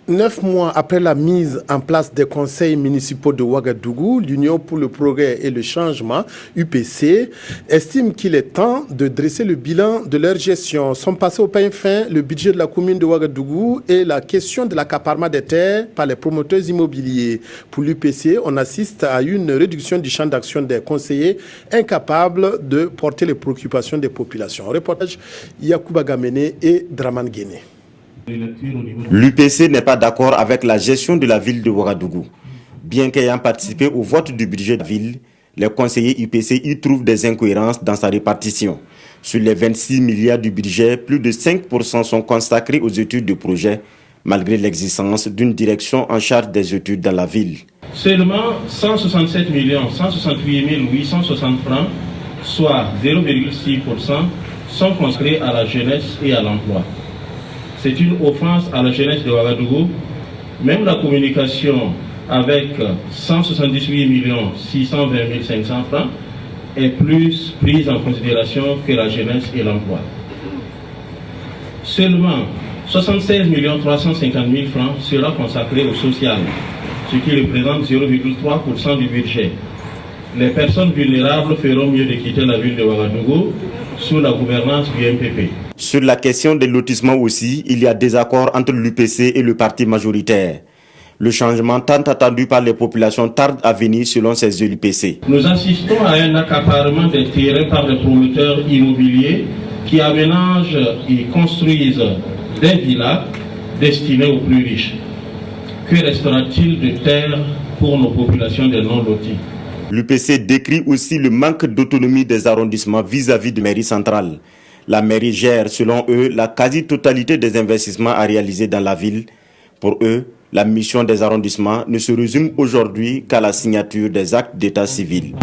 9 mois après la mise en place des conseils municipaux de Ouagadougou, l'Union pour le progrès et le changement, UPC, estime qu'il est temps de dresser le bilan de leur gestion. Sont passés au peigne fin le budget de la commune de Ouagadougou et la question de l'accaparement des terres par les promoteurs immobiliers. Pour l'UPC, on assiste à une réduction du champ d'action des conseillers incapables de porter les préoccupations des populations. Reportage Yacouba Gamene et Draman Guéné. L'UPC n'est pas d'accord avec la gestion de la ville de Ouagadougou. Bien qu'ayant participé au vote du budget de la ville, les conseillers UPC y trouvent des incohérences dans sa répartition. Sur les 26 milliards du budget, plus de 5% sont consacrés aux études de projet, malgré l'existence d'une direction en charge des études dans la ville. Seulement 167 168 860 francs, soit 0,6%, sont consacrés à la jeunesse et à l'emploi. C'est une offense à la jeunesse de Ouagadougou. Même la communication avec 178 620 500 francs est plus prise en considération que la jeunesse et l'emploi. Seulement 76 350 000 francs sera consacré au social, ce qui représente 0,3% du budget. Les personnes vulnérables feront mieux de quitter la ville de Ouagadougou sous la gouvernance du MPP. Sur la question des lotissements aussi, il y a des accords entre l'UPC et le parti majoritaire. Le changement tant attendu par les populations tarde à venir selon ces UPC. Nous assistons à un accaparement des terrains par les promoteurs immobiliers qui aménagent et construisent des villas destinées aux plus riches. Que restera-t-il de terre pour nos populations des non-lotis? L'UPC décrit aussi le manque d'autonomie des arrondissements vis-à-vis de mairie centrale. La mairie gère, selon eux, la quasi-totalité des investissements à réaliser dans la ville. Pour eux, la mission des arrondissements ne se résume aujourd'hui qu'à la signature des actes d'état civil.